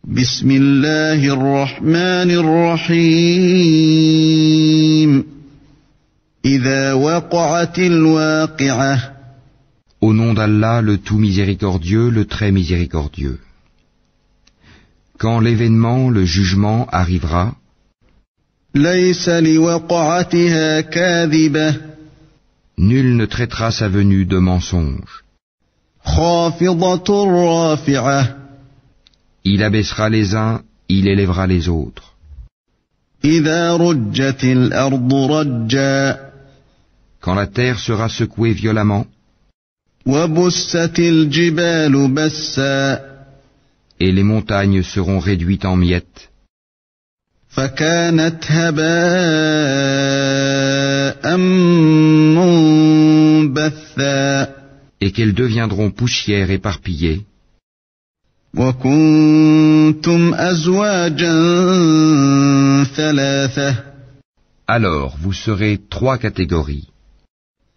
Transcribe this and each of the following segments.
بسم الله الرحمن الرحيم إذا وقعت الواقعة Au nom d'Allah, le tout miséricordieux, le très miséricordieux. Quand l'événement, le jugement, arrivera, ليس لوقعتها كاذبة nul ne traitera sa venue de mensonge. خافضة رافعة Il abaissera les uns, il élèvera les autres. إذا رجت الأرض رجا Quand la terre sera secouée violemment, وبست الجبال بسا et les montagnes seront réduites en miettes, فكانت هباء منبثا et qu'elles deviendront poussière éparpillée, وكنتم أزواجا ثلاثة alors vous serez trois catégories.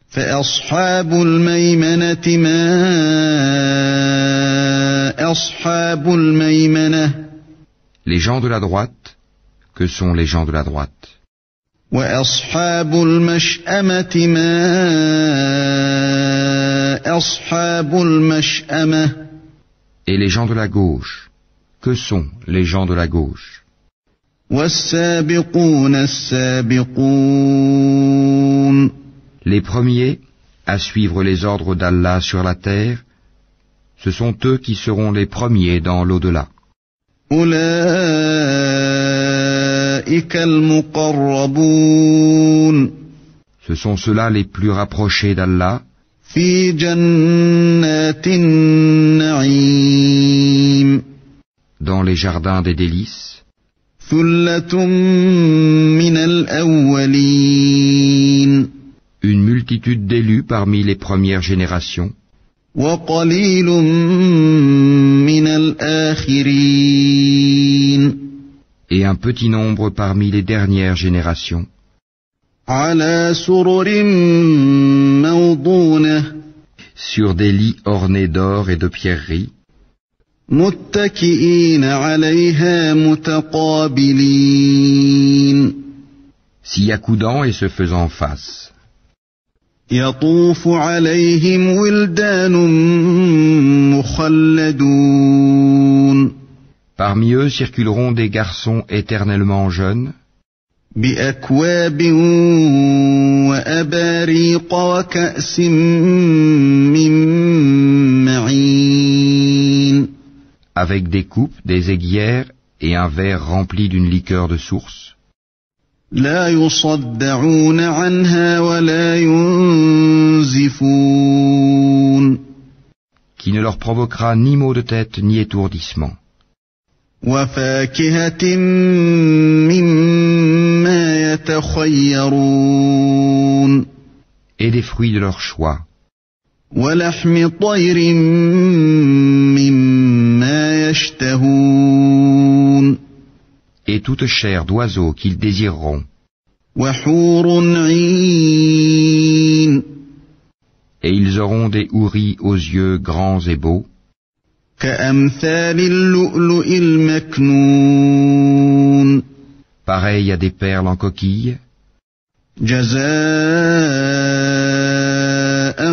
فأصحاب الميمنة ما أصحاب الميمنة Les gens de la droite, que sont les gens de la droite? وأصحاب المشأمة ما أصحاب المشأمة Et les gens de la gauche, que sont les gens de la gauche? والسابقون السابقون Les premiers à suivre les ordres d'Allah sur la terre, ce sont eux qui seront les premiers dans l'au-delà. أولئك المقربون Ce sont ceux-là les plus rapprochés d'Allah في جنات النعيم dans les jardins des délices, ثلة من الأولين une multitude d'élus parmi les premières générations, وقليل من الآخرين et un petit nombre parmi les dernières générations, على سرر موضونة sur des lits ornés d'or et de pierreries, متكئين عليها متقابلين s'y accoudant et se faisant face. يطوف عليهم ولدان مخلدون Parmi eux circuleront des garçons éternellement jeunes, بأكواب وأباريق وكأس من معين avec des coupes, des aiguières et un verre rempli d'une liqueur de source, لا يصدعون عنها ولا ينزفون qui ne leur provoquera ni maux de tête ni étourdissement, وفاكهة مما يتخيرون et des fruits de leur choix, ولحم طير مما يشتهون et toute chair d'oiseau qu'ils désireront, وحور عين et ils auront des houris aux yeux grands et beaux, كأمثال اللؤلؤ المكنون pareils à des perles en coquille, جزاء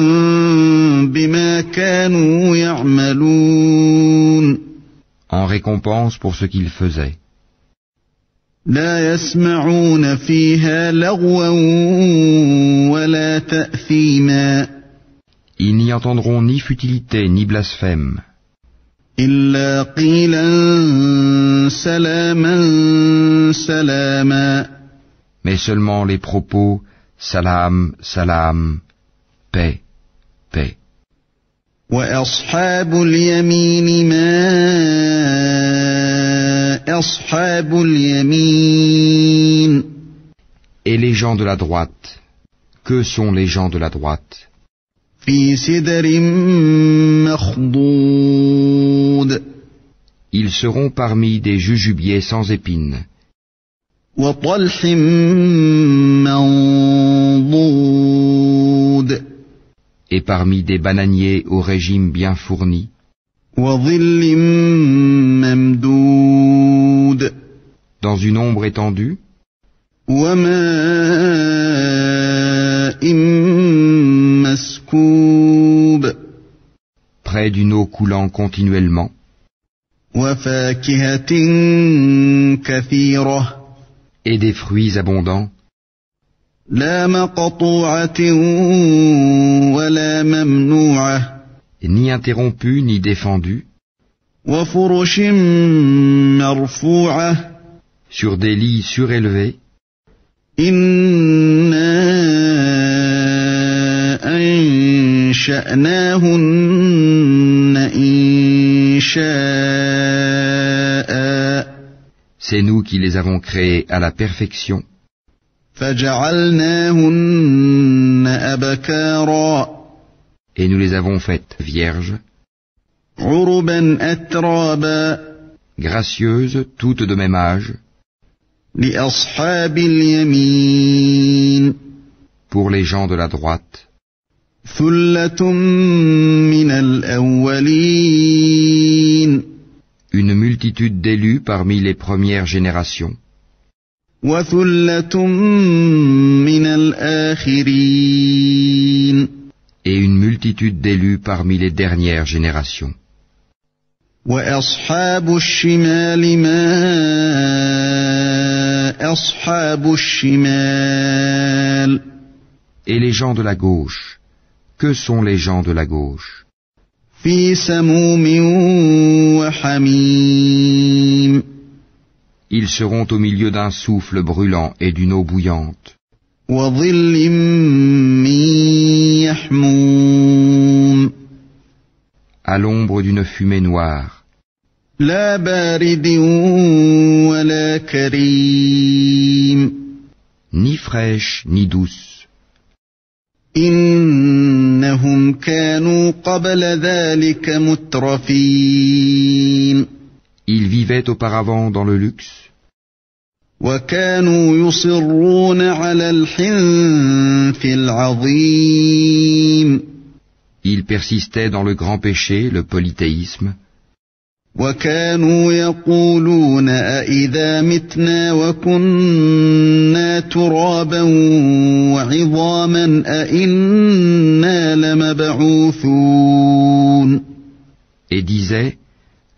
بما كانوا يعملون en récompense pour ce qu'ils faisaient. لا يسمعون فيها لغوا ولا تأثيما Ils n'y entendront ni futilité ni blasphème, إلا قيلا سلاما سلاما mais seulement les propos salam, salam, paix, paix. وأصحاب اليمين ما أصحاب اليمين Et les gens de la droite, que sont les gens de la droite? في سدر مخضود Ils seront parmi des jujubiers sans épines, وطلح منضود et parmi des bananiers au régime bien fourni, وظل ممدود dans une ombre étendue, وماء مسكوب près d'une eau coulant continuellement, وفاكهة كثيرة et des fruits abondants, لا مقطوعة ولا ممنوعة ni interrompus ni défendus, وفرش مرفوعة sur des lits surélevés. إنا أنشأناهن إنشاء C'est nous qui les avons créés à la perfection, فجعلناهن أبكارا et nous les avons faites vierges, عربا أترابا gracieuses, toutes de même âge, لأصحاب اليمين pour les gens de la droite, ثلة من الأولين une multitude d'élus parmi les premières générations, وثلة من الآخرين et une multitude d'élus parmi les dernières générations. وأصحاب الشمال ما أصحاب الشمال Et les gens de la gauche, que sont les gens de la gauche? في سموم وحميم Ils seront au milieu d'un souffle brûlant et d'une eau bouillante, وظل من يحموم à l'ombre d'une fumée noire, لا بارد ولا كريم ni fraîche ni douce. إنهم كانوا قبل ذلك مترفين Ils vivaient auparavant dans le luxe, وكانوا يصرون على الحنث العظيم ils persistaient dans le grand péché, le polythéisme, وكانوا يقولون أإذا متنا وكنا ترابا وعظاما أإنا لمبعوثون et disaient,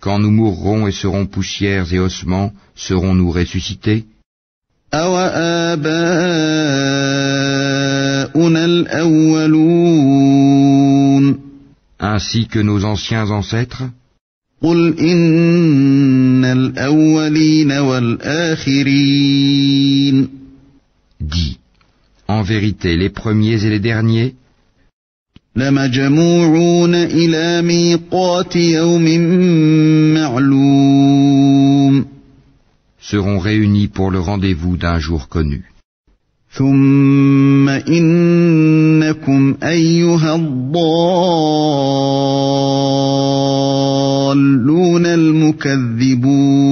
quand nous mourrons et serons poussières et ossements, serons-nous ressuscités? أوآباؤنا الأولون Ainsi que nos anciens ancêtres? قل إن الأولين والآخرين Dis, en vérité, les premiers et les derniers لمجموعون إلى ميقات يوم معلوم seront réunis pour le rendez-vous d'un jour connu. ثم إنكم أيها الضالون المكذبون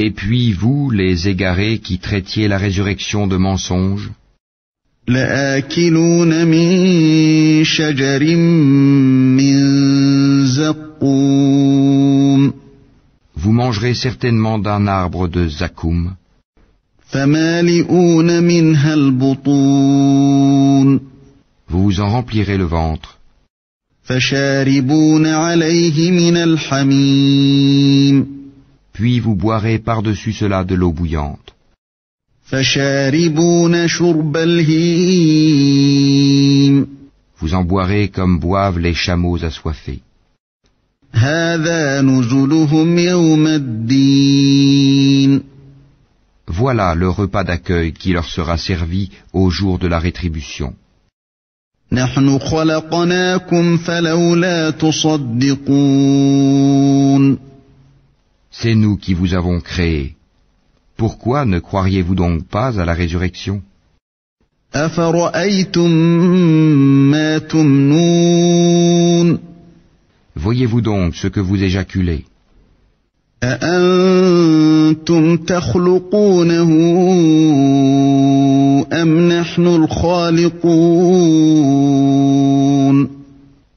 Et puis vous, les égarés qui traitiez la résurrection de mensonge, لآكلون من شجر من زقوم vous mangerez certainement d'un arbre de zakoum, فمالئون منها البطون vous vous en remplirez le ventre, فشاربون عليه من الحميم puis vous boirez par-dessus cela de l'eau bouillante, فشاربون شرب الهيم vous en boirez comme boivent les chameaux assoiffés. هذا نزلهم يوم الدين Voilà le repas d'accueil qui leur sera servi au jour de la rétribution. نحن خلقناكم فلولا تصدقون C'est nous qui vous avons créé. Pourquoi ne croiriez-vous donc pas à la résurrection? أفرأيتم ما تمنون Voyez-vous donc ce que vous éjaculez? أأنتم تخلقونه أم نحن الخالقون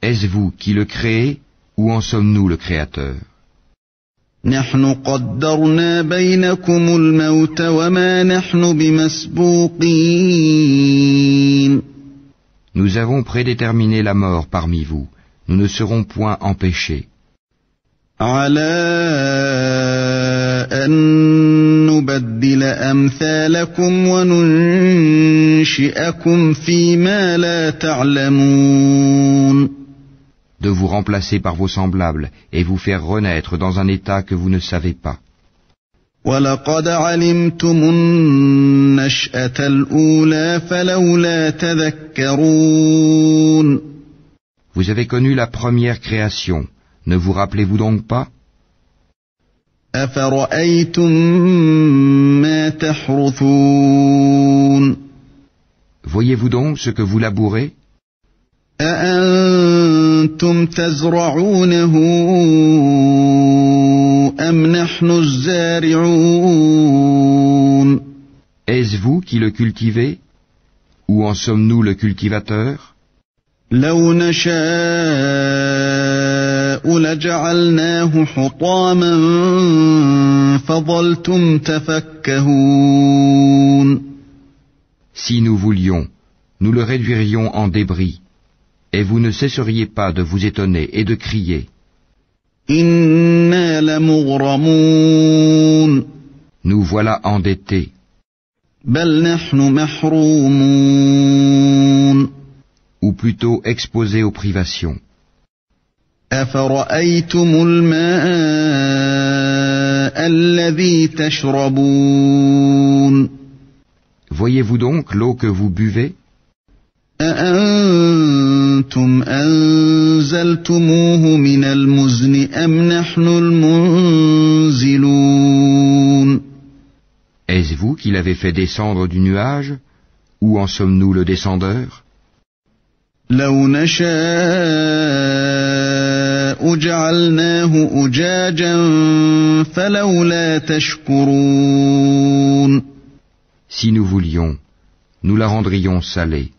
Est-ce vous qui le créez ou en sommes-nous le Créateur? نحن قدرنا بينكم الموت وما نحن بمسبوقين. Nous avons prédéterminé la mort parmi vous. Nous ne serons point empêchés. على أن نبدل أمثالكم وننشئكم فيما لا تعلمون. De vous remplacer par vos semblables et vous faire renaître dans un état que vous ne savez pas. وَلَقَدْ عَلِمْتُمُ النَّشْأَةَ الْأُولَى فَلَوْلَا تَذَكَّرُونَ. Vous avez connu la première création, ne vous rappelez-vous donc pas? أَفَرَأَيْتُم مَّا تَحْرُثُونَ. Voyez-vous donc ce que vous labourez? أَأَنتُمْ تَزْرَعُونَهُ أَمْ نَحْنُ الزَّارِعُونَ. Est-ce vous qui le cultivez? Ou en sommes-nous le cultivateur? لَوْ نَشَاءُ لَجَعَلْنَاهُ حُطَامًا فَظَلْتُمْ تَفَكَّهُونَ. Si nous voulions, nous le réduirions en débris, et vous ne cesseriez pas de vous étonner et de crier. إِنَّا لَمُغْرَمُونَ. Nous voilà endettés. بَلْ نَحْنُ مَحْرُومُونَ. Ou plutôt exposés aux privations. أَفَرَأَيْتُمُ الْمَاءَ الَّذِي تَشْرَبُونَ. Voyez-vous donc l'eau que vous buvez? أَأَنتُمْ أَنزَلْتُمُوهُ مِنَ الْمُزْنِ أَمْ نَحْنُ الْمُنزِلُونَ. Est-ce vous qui l'avez fait descendre du nuage? Ou en sommes-nous le descendeur? لَوْ نَشَاءُ جَعَلْنَاهُ أُجَاجًا فَلَوْلَا تَشْكُرُونَ. Si nous voulions, nous la rendrions salée.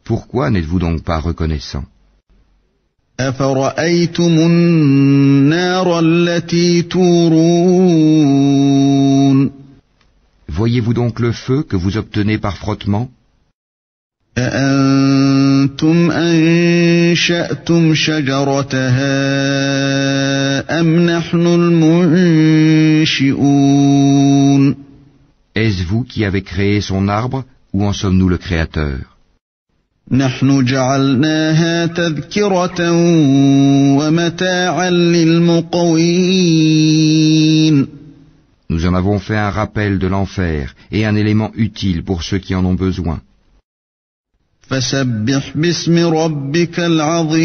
Pourquoi n'êtes-vous donc pas reconnaissant? أَفَرَأَيْتُمُ النَّارَ الَّتِي تُورُونَ. Voyez-vous donc le feu que vous obtenez par frottement? أَأَنتُمْ أَنشَأْتُمْ شَجَرَتَهَا أَمْ نَحْنُ الْمُنشِئُونَ. Est-ce vous qui avez créé son arbre, ou en sommes-nous le créateur? نحن جعلناها تذكرة ومتاعا للمقوين. Nous en avons fait un rappel de l'enfer et un élément utile pour ceux qui en ont besoin. فسبح باسم ربك العظيم.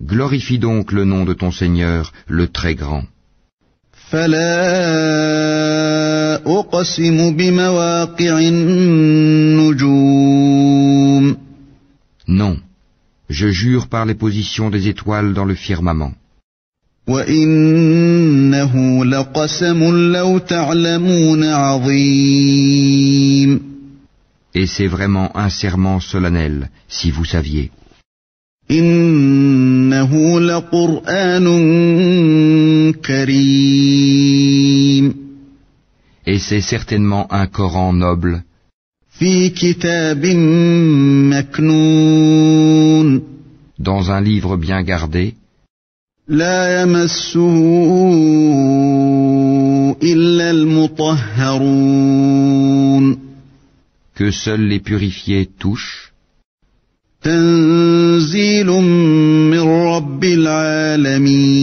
Glorifie donc le nom de ton Seigneur, le très grand. فلا أقسم بمواقع النجوم. Non, je jure par les positions des étoiles dans le firmament. وإنه لقسم لو تعلمون عظيم. Et c'est vraiment un serment solennel, si vous saviez. إنه لقرآن كريم. Et c'est certainement un Coran noble, في كتاب مكنون. dans un livre bien gardé, لا يمسه إلا المطهرون. que seuls les purifiés touchent. تنزيل من رب العالمين.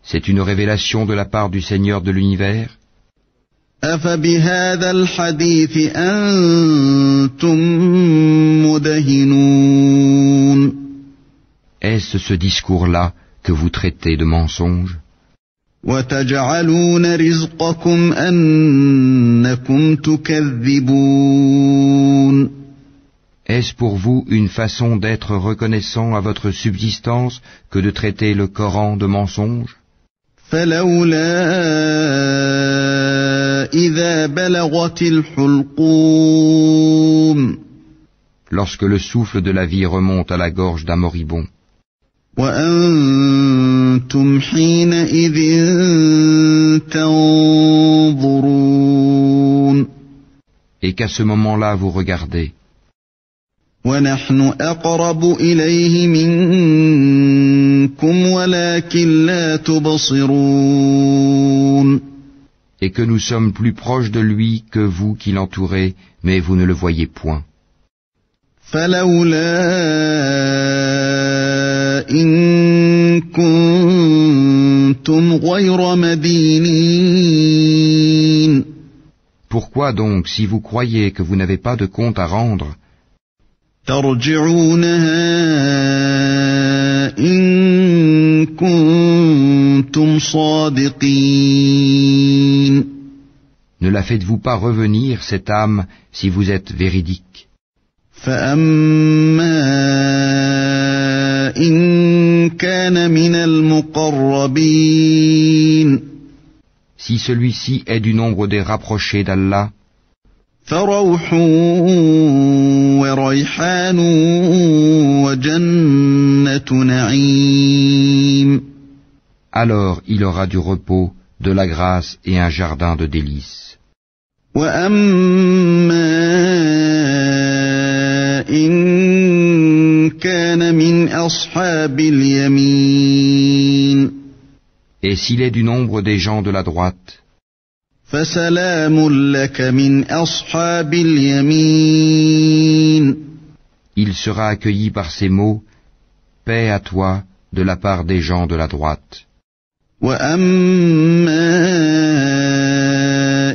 C'est une révélation de la part du Seigneur de l'univers. أفبهذا الحديث أنتم مدهنون. Est-ce ce discours-là que vous traitez de mensonge? وتجعلون رزقكم أنكم تكذبون. Est-ce pour vous une façon d'être reconnaissant à votre subsistance que de traiter le Coran de mensonge? فلولا إذا بلغت الحلقوم. Lorsque le souffle de la vie remonte à la gorge d'un moribond, وأنتم حينئذ تنظرون Et qu'à ce moment-là vous regardez. ونحن أقرب إليه منكم ولكن لا تبصرون Et que nous sommes plus proches de lui que vous qui l'entourez, mais vous ne le voyez point. فلولا إن كنتم غير مدينين Pourquoi donc, si vous croyez que vous n'avez pas de compte à rendre, ترجعونها إن كنتم صادقين ne la faites-vous pas revenir, cette âme, si vous êtes véridique? فأما إن كان من المقربين Si celui-ci est du nombre des rapprochés d'Allah, فروح وريحان وجنة نعيم alors il aura du repos, de la grâce et un jardin de délices. وأما إن كان من أصحاب اليمين Et s'il est du nombre des gens de la droite, فسلام لك من أصحاب اليمين il sera accueilli par ces mots, paix à toi de la part des gens de la droite. وأما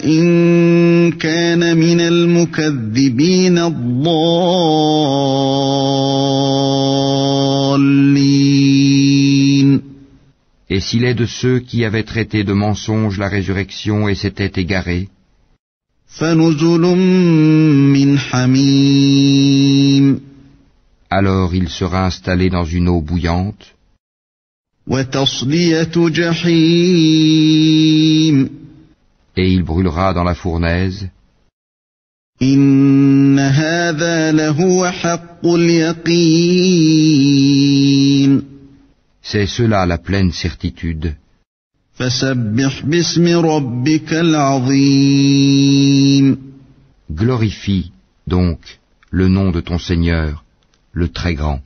إن كان من المكذبين الضالين Et s'il est de ceux qui avaient traité de mensonge la résurrection et s'étaient égarés, فنزل من حميم alors il sera installé dans une eau bouillante, وتصلية جحيم et il brûlera dans la fournaise. إن هذا لهو حق اليقين C'est cela la pleine certitude. فسبح باسم ربك العظيم Glorifie donc le nom de ton Seigneur, le Très Grand.